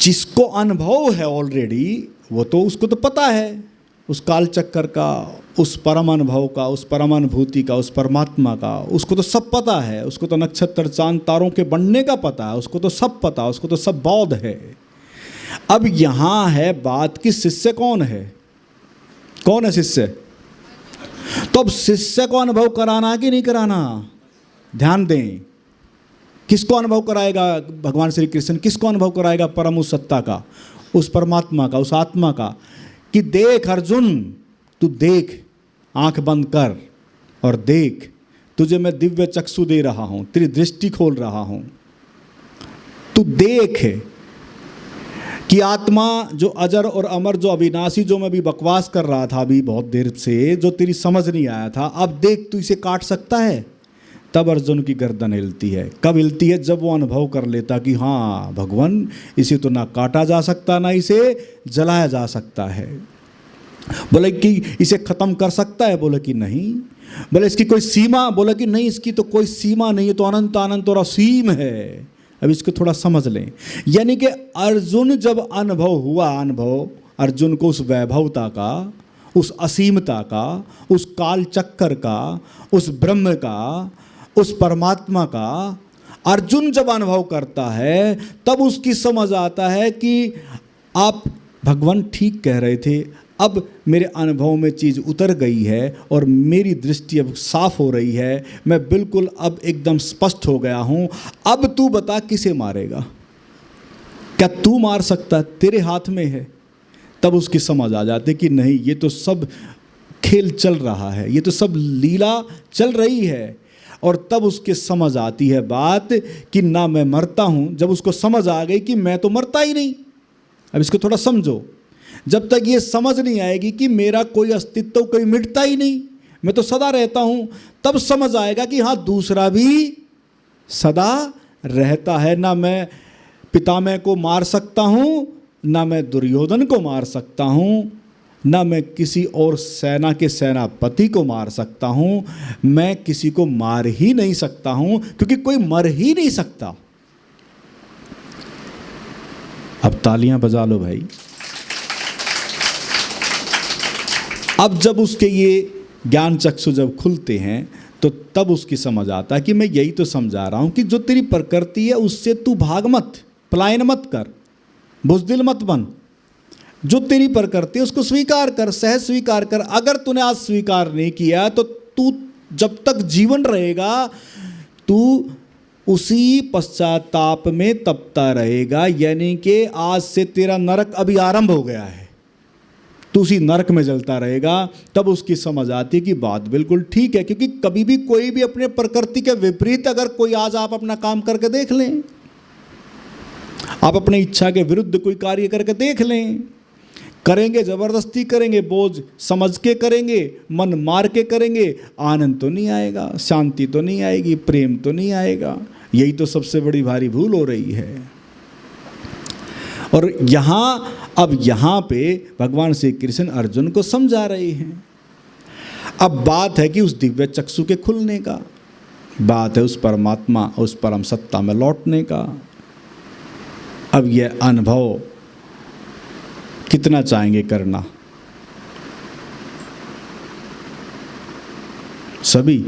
जिसको अनुभव है ऑलरेडी, वो तो उसको तो पता है उस काल चक्कर का, उस परम अनुभव का, उस परम अनुभूति का, उस परमात्मा का, उसको तो सब पता है। उसको तो नक्षत्र चांद तारों के बनने का पता है, उसको तो सब पता, उसको तो सब बोध है। अब यहाँ है बात कि शिष्य कौन है, कौन है शिष्य? तो अब शिष्य को अनुभव कराना कि नहीं कराना, ध्यान दें। किसको अनुभव कराएगा भगवान श्री कृष्ण? किसको अनुभव कराएगा? परम उस सत्ता का, उस परमात्मा का, उस आत्मा का, कि देख अर्जुन, तू देख, आंख बंद कर और देख, तुझे मैं दिव्य चक्षु दे रहा हूं, तेरी दृष्टि खोल रहा हूं, तू देख कि आत्मा जो अजर और अमर, जो अविनाशी, जो मैं भी बकवास कर रहा था अभी बहुत देर से, जो तेरी समझ नहीं आया था, अब देख तू इसे काट सकता है। तब अर्जुन की गर्दन हिलती है। कब हिलती है? जब वो अनुभव कर लेता कि हाँ भगवान, इसे तो ना काटा जा सकता, ना इसे जलाया जा सकता है। बोले कि इसे ख़त्म कर सकता है? बोले कि नहीं। बोले इसकी कोई सीमा? बोले कि नहीं, इसकी तो कोई सीमा नहीं है, तो अनंत अनंत और असीम है। अब इसको थोड़ा समझ लें। यानी कि अर्जुन जब अनुभव हुआ, अनुभव अर्जुन को उस वैभवता का, उस असीमता का, उस काल चक्कर का, उस ब्रह्म का, उस परमात्मा का अर्जुन जब अनुभव करता है, तब उसकी समझ आता है कि आप भगवान ठीक कह रहे थे, अब मेरे अनुभव में चीज़ उतर गई है और मेरी दृष्टि अब साफ हो रही है, मैं बिल्कुल अब एकदम स्पष्ट हो गया हूँ। अब तू बता किसे मारेगा? क्या तू मार सकता? तेरे हाथ में है। तब उसकी समझ आ जाती कि नहीं, ये तो सब खेल चल रहा है, ये तो सब लीला चल रही है। और तब उसके समझ आती है बात कि ना मैं मरता हूँ। जब उसको समझ आ गई कि मैं तो मरता ही नहीं। अब इसको थोड़ा समझो। जब तक ये समझ नहीं आएगी कि मेरा कोई अस्तित्व कोई मिटता ही नहीं, मैं तो सदा रहता हूँ, तब समझ आएगा कि हाँ दूसरा भी सदा रहता है। ना मैं पितामह को मार सकता हूँ, ना मैं दुर्योधन को मार सकता हूँ, ना मैं किसी और सेना के सेनापति को मार सकता हूँ, मैं किसी को मार ही नहीं सकता हूँ, क्योंकि कोई मर ही नहीं सकता। अब तालियां बजा लो भाई। अब जब उसके ये ज्ञान चक्षु जब खुलते हैं, तो तब उसकी समझ आता है कि मैं यही तो समझा रहा हूं कि जो तेरी प्रकृति है उससे तू भाग मत, पलायन मत कर, बुज़दिल मत बन। जो तेरी प्रकृति है उसको स्वीकार कर, सहज स्वीकार कर। अगर तूने आज स्वीकार नहीं किया तो तू जब तक जीवन रहेगा तू उसी पश्चाताप में तपता रहेगा। यानी कि आज से तेरा नरक अभी आरंभ हो गया है, तू उसी नरक में जलता रहेगा। तब उसकी समझ आती कि बात बिल्कुल ठीक है, क्योंकि कभी भी कोई भी अपने प्रकृति के विपरीत अगर कोई आज आप अपना काम करके देख लें, आप अपनी इच्छा के विरुद्ध कोई कार्य करके देख लें, करेंगे जबरदस्ती करेंगे, बोझ समझ के करेंगे, मन मार के करेंगे, आनंद तो नहीं आएगा, शांति तो नहीं आएगी, प्रेम तो नहीं आएगा। यही तो सबसे बड़ी भारी भूल हो रही है। और अब यहाँ पे भगवान श्री कृष्ण अर्जुन को समझा रहे हैं। अब बात है कि उस दिव्य चक्षु के खुलने का, बात है उस परमात्मा, उस परम सत्ता में लौटने का। अब यह अनुभव कितना चाहेंगे करना? सभी,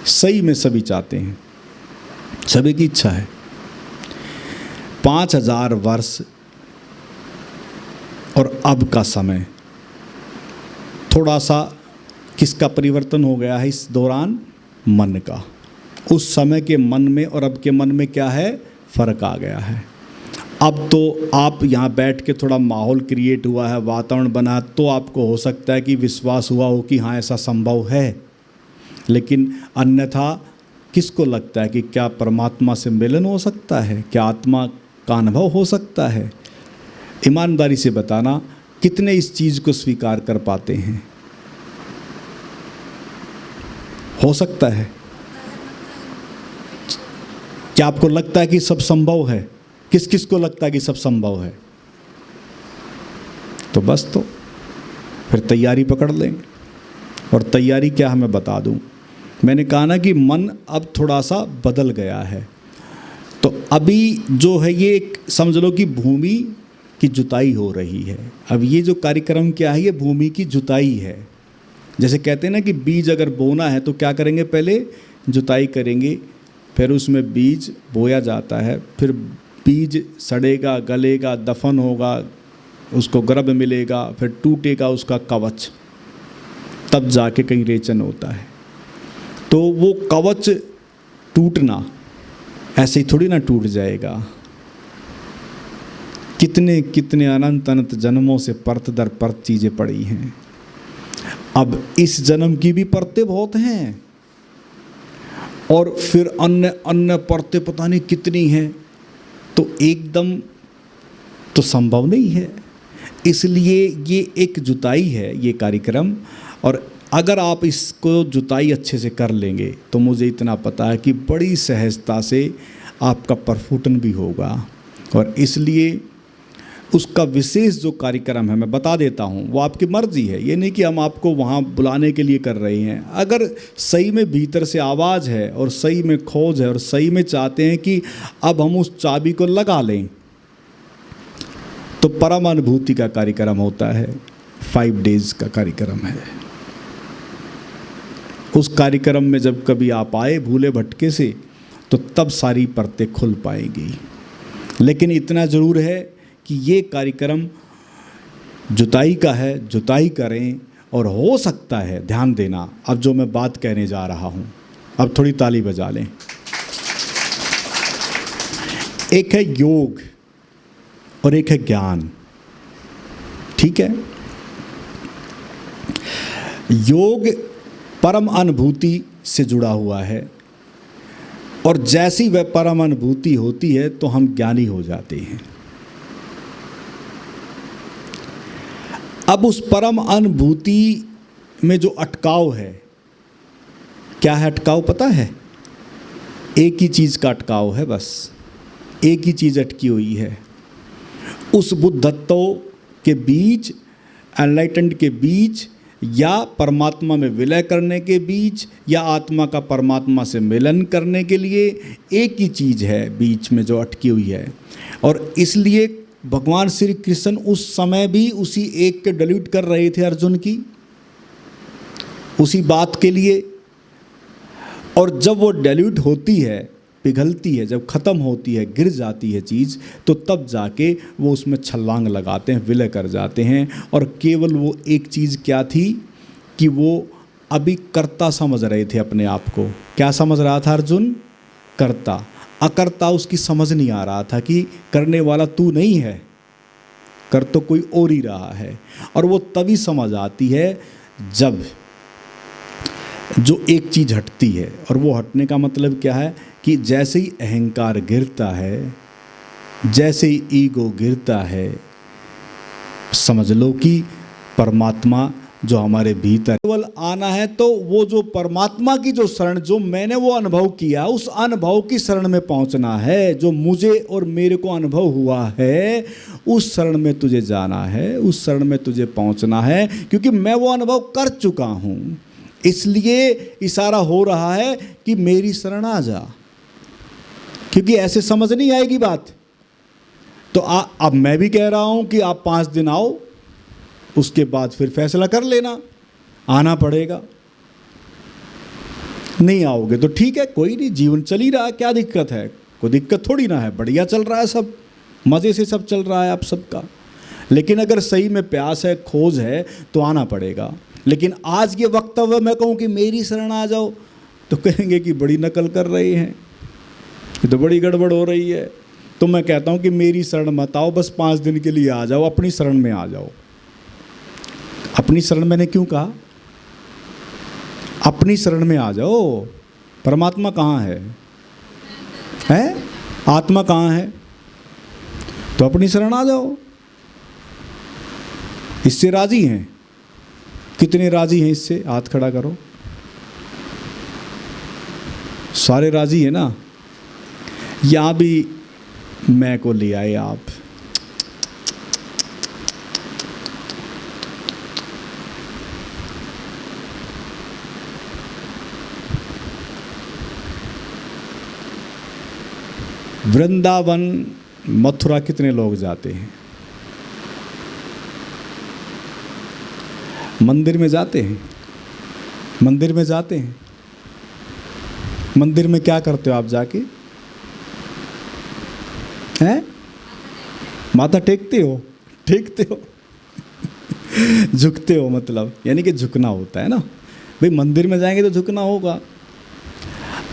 सही में सभी चाहते हैं, सभी की इच्छा है। 5000 वर्ष और अब का समय, थोड़ा सा किसका परिवर्तन हो गया है इस दौरान? मन का। उस समय के मन में और अब के मन में क्या है? फर्क आ गया है। अब तो आप यहाँ बैठ के थोड़ा माहौल क्रिएट हुआ है, वातावरण बना, तो आपको हो सकता है कि विश्वास हुआ हो कि हाँ ऐसा संभव है। लेकिन अन्यथा किसको लगता है कि क्या परमात्मा से मिलन हो सकता है? क्या आत्मा का अनुभव हो सकता है? ईमानदारी से बताना, कितने इस चीज़ को स्वीकार कर पाते हैं? हो सकता है? क्या आपको लगता है कि सब संभव है? किस किस को लगता है कि सब संभव है? तो बस, तो फिर तैयारी पकड़ लें। और तैयारी क्या है मैं बता दूं। मैंने कहा ना कि मन अब थोड़ा सा बदल गया है। तो अभी जो है ये एक समझ लो कि भूमि की जुताई हो रही है। अब ये जो कार्यक्रम क्या है, ये भूमि की जुताई है। जैसे कहते हैं ना कि बीज अगर बोना है तो क्या करेंगे, पहले जुताई करेंगे, फिर उसमें बीज बोया जाता है, फिर बीज सड़ेगा, गलेगा, दफन होगा, उसको गर्भ मिलेगा, फिर टूटेगा उसका कवच, तब जाके कहीं रेचन होता है। तो वो कवच टूटना ऐसे ही थोड़ी ना टूट जाएगा। कितने कितने अनंत अनंत जन्मों से परत दर परत चीज़ें पड़ी हैं। अब इस जन्म की भी परतें बहुत हैं, और फिर अन्य अन्य परतें पता नहीं कितनी हैं। तो एकदम तो संभव नहीं है। इसलिए ये एक जुताई है ये कार्यक्रम। और अगर आप इसको जुताई अच्छे से कर लेंगे तो मुझे इतना पता है कि बड़ी सहजता से आपका प्रफुटन भी होगा। और इसलिए उसका विशेष जो कार्यक्रम है मैं बता देता हूँ, वो आपकी मर्जी है। ये नहीं कि हम आपको वहाँ बुलाने के लिए कर रहे हैं। अगर सही में भीतर से आवाज़ है और सही में खोज है और सही में चाहते हैं कि अब हम उस चाबी को लगा लें, तो परम अनुभूति का कार्यक्रम होता है, 5 डेज का कार्यक्रम है। उस कार्यक्रम में जब कभी आप आए भूले भटके से, तो तब सारी परतें खुल पाएंगी। लेकिन इतना ज़रूर है कि ये कार्यक्रम जुताई का है, जुताई करें। और हो सकता है, ध्यान देना, अब जो मैं बात कहने जा रहा हूँ, अब थोड़ी ताली बजा लें। एक है योग और एक है ज्ञान, ठीक है? योग परम अनुभूति से जुड़ा हुआ है, और जैसी वह परम अनुभूति होती है तो हम ज्ञानी हो जाते हैं। अब उस परम अनुभूति में जो अटकाव है, क्या है अटकाव पता है? एक ही चीज़ का अटकाव है, बस एक ही चीज़ अटकी हुई है। उस बुद्धत्व के बीच, एनलाइटेंड के बीच, या परमात्मा में विलय करने के बीच, या आत्मा का परमात्मा से मिलन करने के लिए एक ही चीज़ है बीच में जो अटकी हुई है। और इसलिए भगवान श्री कृष्ण उस समय भी उसी एक के डिलीट कर रहे थे अर्जुन की, उसी बात के लिए। और जब वो डिलीट होती है, पिघलती है, जब ख़त्म होती है, गिर जाती है चीज़, तो तब जाके वो उसमें छलांग लगाते हैं, विलय कर जाते हैं। और केवल वो एक चीज़ क्या थी कि वो अभी कर्ता समझ रहे थे अपने आप को। क्या समझ रहा था अर्जुन? कर्ता। अकर्ता उसकी समझ नहीं आ रहा था कि करने वाला तू नहीं है, कर तो कोई और ही रहा है। और वो तभी समझ आती है जब जो एक चीज़ हटती है। और वो हटने का मतलब क्या है कि जैसे ही अहंकार गिरता है, जैसे ही ईगो गिरता है, समझ लो कि परमात्मा जो हमारे भीतर केवल आना है। तो वो जो परमात्मा की जो शरण, जो मैंने वो अनुभव किया, उस अनुभव की शरण में पहुंचना है। जो मुझे और मेरे को अनुभव हुआ है, उस शरण में तुझे जाना है, उस शरण में तुझे पहुंचना है। क्योंकि मैं वो अनुभव कर चुका हूँ, इसलिए इशारा हो रहा है कि मेरी शरण आ जा। क्योंकि ऐसे समझ नहीं आएगी बात। तो अब मैं भी कह रहा हूं कि आप 5 दिन आओ, उसके बाद फिर फैसला कर लेना, आना पड़ेगा। नहीं आओगे तो ठीक है, कोई नहीं, जीवन चल ही रहा है, क्या दिक्कत है? कोई दिक्कत थोड़ी ना है, बढ़िया चल रहा है, सब मज़े से सब चल रहा है आप सबका। लेकिन अगर सही में प्यास है, खोज है, तो आना पड़ेगा। लेकिन आज ये वक्तव्य मैं कहूँ कि मेरी शरण आ जाओ, तो कहेंगे कि बड़ी नकल कर रहे हैं, ये तो बड़ी गड़बड़ हो रही है। तो मैं कहता हूँ कि मेरी शरण मत आओ, बस 5 दिन के लिए आ जाओ, अपनी शरण में आ जाओ। अपनी शरण मैंने क्यों कहा? अपनी शरण में आ जाओ। परमात्मा कहाँ है? आत्मा कहाँ है? तो अपनी शरण आ जाओ। इससे राजी हैं? कितने राजी हैं इससे? हाथ खड़ा करो। सारे राजी है ना? यहाँ भी मैं को ले आए आप। वृंदावन मथुरा कितने लोग जाते हैं? मंदिर में जाते हैं? मंदिर में जाते हैं? मंदिर में क्या करते हो आप जाके? हैं? माथा टेकते हो? टेकते हो? झुकते हो मतलब, यानी कि झुकना होता है ना भाई। मंदिर में जाएंगे तो झुकना होगा।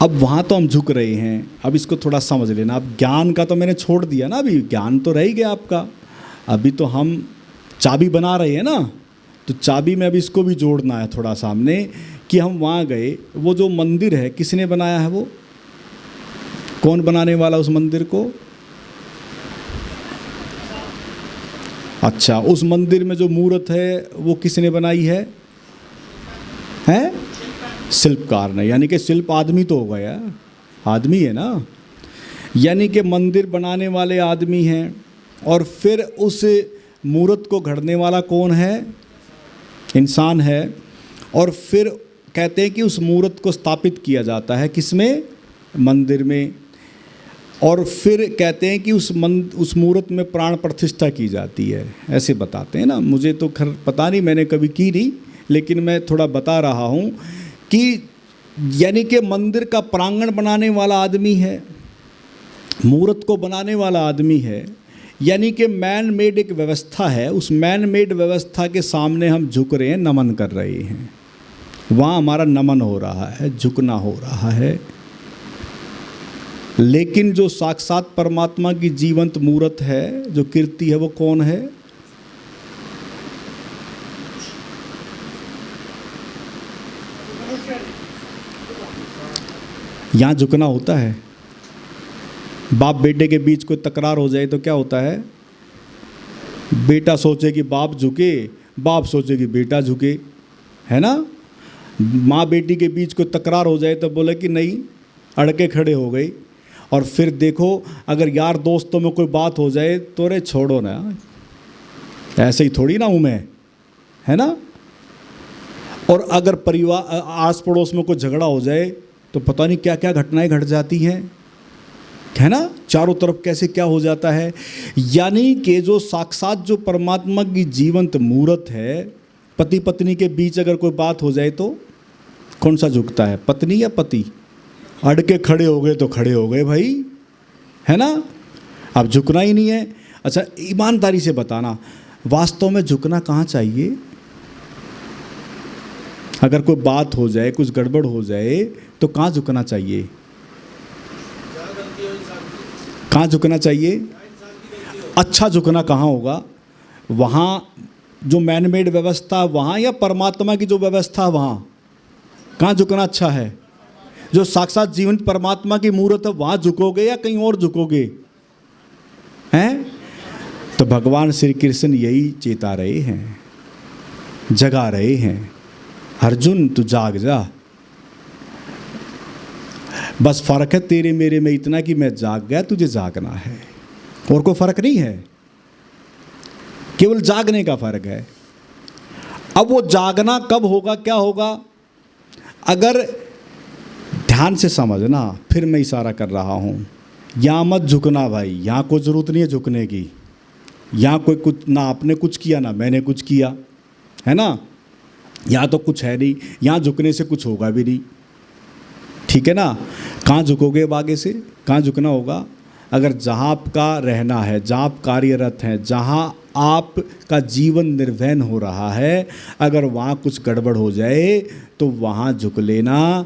अब वहाँ तो हम झुक रहे हैं। अब इसको थोड़ा समझ लेना। अब ज्ञान का तो मैंने छोड़ दिया ना, अभी ज्ञान तो रह ही गया आपका। अभी तो हम चाबी बना रहे हैं ना, तो चाबी में अभी इसको भी जोड़ना है थोड़ा सामने कि हम वहाँ गए। वो जो मंदिर है किसने बनाया है? वो कौन बनाने वाला उस मंदिर को? अच्छा, उस मंदिर में जो मूर्त है वो किसने बनाई है? हैं? शिल्पकार ने। यानी कि शिल्प आदमी तो होगा यार, आदमी है ना। यानी कि मंदिर बनाने वाले आदमी हैं, और फिर उस मूर्त को गढ़ने वाला कौन है? इंसान है। और फिर कहते हैं कि उस मूर्त को स्थापित किया जाता है किसमें? मंदिर में। और फिर कहते हैं कि उस मूर्त में प्राण प्रतिष्ठा की जाती है, ऐसे बताते हैं ना। मुझे तो खैर पता नहीं, मैंने कभी की नहीं, लेकिन मैं थोड़ा बता रहा हूँ कि यानी कि मंदिर का प्रांगण बनाने वाला आदमी है, मूर्त को बनाने वाला आदमी है। यानी कि मैन मेड एक व्यवस्था है, उस मैन मेड व्यवस्था के सामने हम झुक रहे हैं, नमन कर रहे हैं। वहाँ हमारा नमन हो रहा है, झुकना हो रहा है। लेकिन जो साक्षात परमात्मा की जीवंत मूर्त है, जो कीर्ति है, वो कौन है? यहाँ झुकना होता है। बाप बेटे के बीच कोई तकरार हो जाए तो क्या होता है? बेटा सोचे कि बाप झुके, बाप सोचे कि बेटा झुके, है ना। माँ बेटी के बीच कोई तकरार हो जाए तो बोले कि नहीं, अड़के खड़े हो गई। और फिर देखो अगर यार दोस्तों में कोई बात हो जाए तो अरे छोड़ो ना, ऐसे ही थोड़ी ना हूँ मैं, है ना। और अगर परिवार आस पड़ोस में कोई झगड़ा हो जाए तो पता नहीं क्या क्या घटनाएं घट जाती हैं, है ना। चारों तरफ कैसे क्या हो जाता है। यानी कि जो साक्षात जो परमात्मा की जीवंत मूर्त है, पति पत्नी के बीच अगर कोई बात हो जाए तो कौन सा झुकता है? पत्नी या पति? अड़के खड़े हो गए तो खड़े हो गए भाई, है ना। अब झुकना ही नहीं है। अच्छा ईमानदारी से बताना, वास्तव में झुकना कहाँ चाहिए? अगर कोई बात हो जाए, कुछ गड़बड़ हो जाए तो कहाँ झुकना चाहिए? कहाँ झुकना चाहिए? अच्छा झुकना कहाँ होगा? वहाँ जो मैन मेड व्यवस्था वहाँ, या परमात्मा की जो व्यवस्था वहाँ? कहाँ झुकना अच्छा है? जो साक्षात जीवंत परमात्मा की मूर्त है वहाँ झुकोगे या कहीं और झुकोगे? हैं? तो भगवान श्री कृष्ण यही चेता रहे हैं, जगा रहे हैं। अर्जुन तू जाग जा। बस फर्क है तेरे मेरे में इतना कि मैं जाग गया, तुझे जागना है, और कोई फर्क नहीं है, केवल जागने का फर्क है। अब वो जागना कब होगा, क्या होगा? अगर ध्यान से समझना, फिर मैं इशारा कर रहा हूँ, यहाँ मत झुकना भाई, यहाँ कोई ज़रूरत नहीं है झुकने की। यहाँ कोई कुछ ना आपने कुछ किया ना मैंने कुछ किया, है ना। यहाँ तो कुछ है नहीं, यहाँ झुकने से कुछ होगा भी नहीं, ठीक है ना। कहाँ झुकोगे अब आगे से? कहाँ झुकना होगा? अगर जहाँ आपका रहना है, जहाँ आप कार्यरत हैं, जहाँ आपका जीवन निर्वहन हो रहा है, अगर वहाँ कुछ गड़बड़ हो जाए तो वहाँ झुक लेना।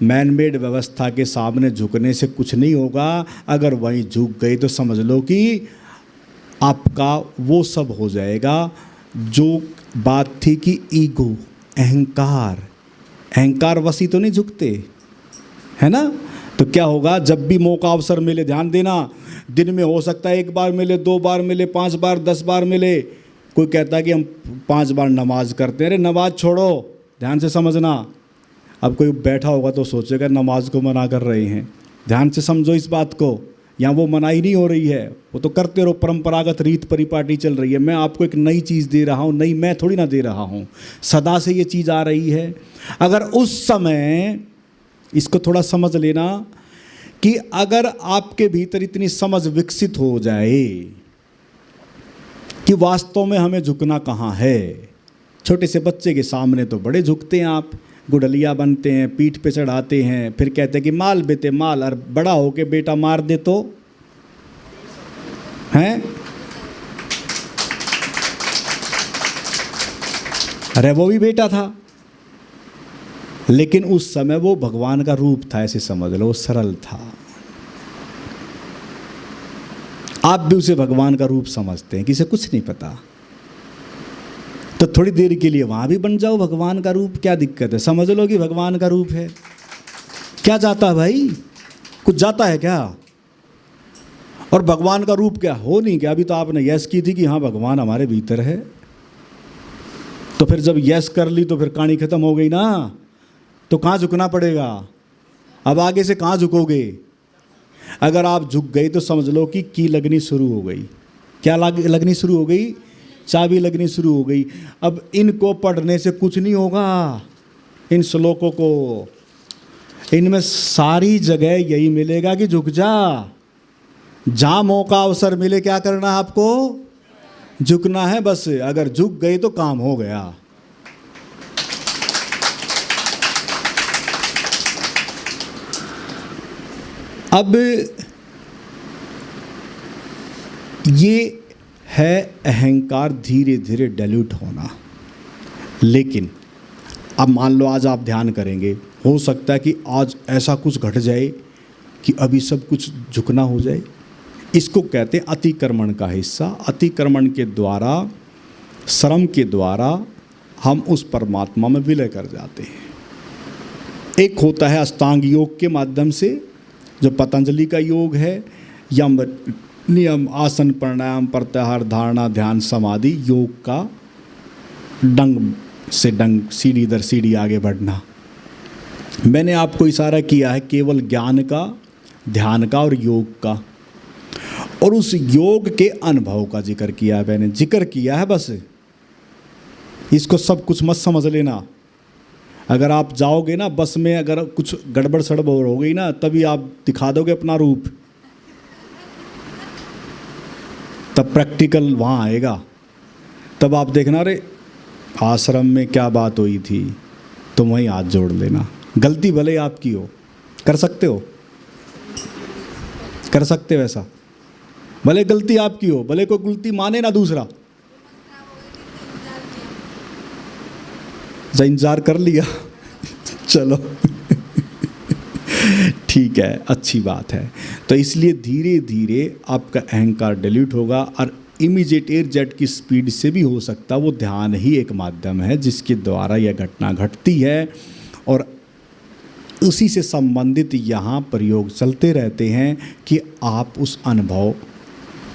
मैन मेड व्यवस्था के सामने झुकने से कुछ नहीं होगा। अगर वहीं झुक गए तो समझ लो कि आपका वो सब हो जाएगा जो बात थी कि ईगो, अहंकार, अहंकार वसी तो नहीं झुकते, है ना। तो क्या होगा, जब भी मौका अवसर मिले, ध्यान देना, दिन में हो सकता है 1 बार मिले, 2 बार मिले, 5 बार, 10 बार मिले। कोई कहता है कि हम 5 बार नमाज करते हैं, अरे नमाज छोड़ो, ध्यान से समझना। अब कोई बैठा होगा तो सोचेगा नमाज को मना कर रहे हैं, ध्यान से समझो इस बात को। यहाँ वो मनाही नहीं हो रही है, वो तो करते रहो, परंपरागत रीत परिपाटी चल रही है। मैं आपको एक नई चीज़ दे रहा हूँ, नई मैं थोड़ी ना दे रहा हूँ, सदा से ये चीज़ आ रही है। अगर उस समय, इसको थोड़ा समझ लेना, कि अगर आपके भीतर इतनी समझ विकसित हो जाए कि वास्तव में हमें झुकना कहाँ है। छोटे से बच्चे के सामने तो बड़े झुकते हैं आप, गुडलिया बनते हैं, पीठ पे चढ़ाते हैं, फिर कहते हैं कि माल बेटे माल, और बड़ा होके बेटा मार दे तो हैं। अरे वो भी बेटा था, लेकिन उस समय वो भगवान का रूप था, ऐसे समझ लो, वो सरल था। आप भी उसे भगवान का रूप समझते हैं, किसे कुछ नहीं पता, तो थोड़ी देर के लिए वहाँ भी बन जाओ भगवान का रूप, क्या दिक्कत है। समझ लो कि भगवान का रूप है, क्या जाता है भाई, कुछ जाता है क्या। और भगवान का रूप क्या हो नहीं क्या। अभी तो आपने यस की थी कि हाँ भगवान हमारे भीतर है, तो फिर जब यस कर ली तो फिर कहानी खत्म हो गई ना। तो कहाँ झुकना पड़ेगा, अब आगे से कहाँ झुकोगे। अगर आप झुक गए तो समझ लो कि की लगनी शुरू हो गई। क्या लगनी शुरू हो गई, चाबी लगनी शुरू हो गई। अब इनको पढ़ने से कुछ नहीं होगा, इन श्लोकों को, इनमें सारी जगह यही मिलेगा कि झुक जा। जहाँ मौका अवसर मिले क्या करना है आपको, झुकना है बस। अगर झुक गए तो काम हो गया। अब ये है अहंकार धीरे धीरे डाइल्यूट होना। लेकिन अब मान लो आज आप ध्यान करेंगे, हो सकता है कि आज ऐसा कुछ घट जाए कि अभी सब कुछ झुकना हो जाए। इसको कहते हैं अतिक्रमण का हिस्सा। अतिक्रमण के द्वारा, श्रम के द्वारा हम उस परमात्मा में विलय कर जाते हैं। एक होता है अष्टांग योग के माध्यम से, जो पतंजलि का योग है, यम नियम आसन प्राणायाम प्रत्याहार धारणा ध्यान समाधि योग का डंग से डंग, सीढ़ी दर सीढ़ी आगे बढ़ना। मैंने आपको इशारा किया है केवल ज्ञान का, ध्यान का और योग का, और उस योग के अनुभव का जिक्र किया है। मैंने जिक्र किया है बस, इसको सब कुछ मत समझ लेना। अगर आप जाओगे ना बस में, अगर कुछ गड़बड़ सड़बड़ हो गई ना, तभी आप दिखा दोगे अपना रूप, तब प्रैक्टिकल वहाँ आएगा। तब आप देखना, अरे आश्रम में क्या बात हुई थी, तुम वहीं हाथ जोड़ लेना। गलती भले आपकी हो, कर सकते हो, कर सकते हो ऐसा, भले गलती आपकी हो, भले कोई गलती माने ना दूसरा, इंतजार कर लिया चलो ठीक है, अच्छी बात है। तो इसलिए धीरे धीरे आपका अहंकार डिलीट होगा, और इमीडिएट एयर जेट की स्पीड से भी हो सकता, वो ध्यान ही एक माध्यम है जिसके द्वारा यह घटना घटती है, और उसी से संबंधित यहाँ प्रयोग चलते रहते हैं कि आप उस अनुभव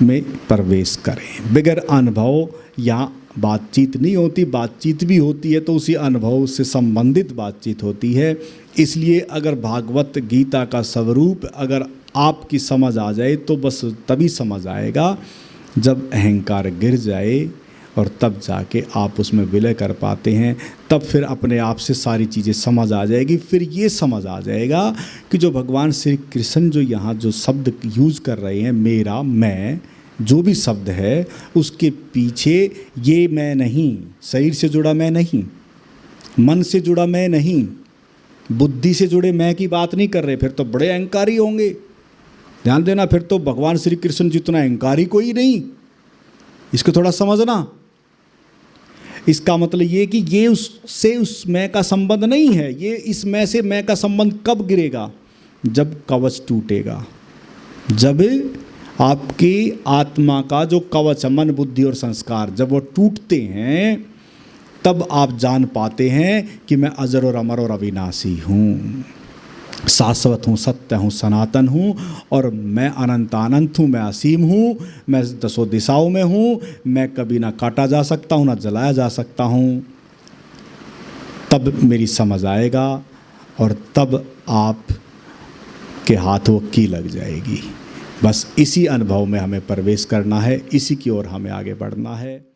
में प्रवेश करें। बगैर अनुभव यहाँ बातचीत नहीं होती, बातचीत भी होती है तो उसी अनुभव से संबंधित बातचीत होती है। इसलिए अगर भागवत गीता का स्वरूप अगर आपकी समझ आ जाए तो बस तभी समझ आएगा जब अहंकार गिर जाए, और तब जाके आप उसमें विलय कर पाते हैं। तब फिर अपने आप से सारी चीज़ें समझ आ जाएगी। फिर ये समझ आ जाएगा कि जो भगवान श्री कृष्ण जो यहाँ जो शब्द यूज़ कर रहे हैं, मेरा, मैं, जो भी शब्द है, उसके पीछे ये मैं नहीं, शरीर से जुड़ा मैं नहीं, मन से जुड़ा मैं नहीं, बुद्धि से जुड़े मैं की बात नहीं कर रहे। फिर तो बड़े अहंकारी होंगे, ध्यान देना, फिर तो भगवान श्री कृष्ण जितना अहंकारी कोई नहीं। इसको थोड़ा समझना। इसका मतलब ये कि ये उससे उस मैं का संबंध नहीं है। ये इस मैं से मैं का संबंध कब गिरेगा, जब कवच टूटेगा, जब आपकी आत्मा का जो कवच मन बुद्धि और संस्कार जब वो टूटते हैं, तब आप जान पाते हैं कि मैं अजर और अमर और अविनाशी हूँ। शाश्वत हूँ, सत्य हूँ, सनातन हूँ और मैं अनंत अनंत हूँ, मैं असीम हूँ, मैं दसों दिशाओं में हूँ, मैं कभी ना काटा जा सकता हूँ, ना जलाया जा सकता हूँ, तब मेरी समझ आएगा और तब आप के हाथ वो की लग जाएगी। बस इसी अनुभव में हमें प्रवेश करना है, इसी की ओर हमें आगे बढ़ना है।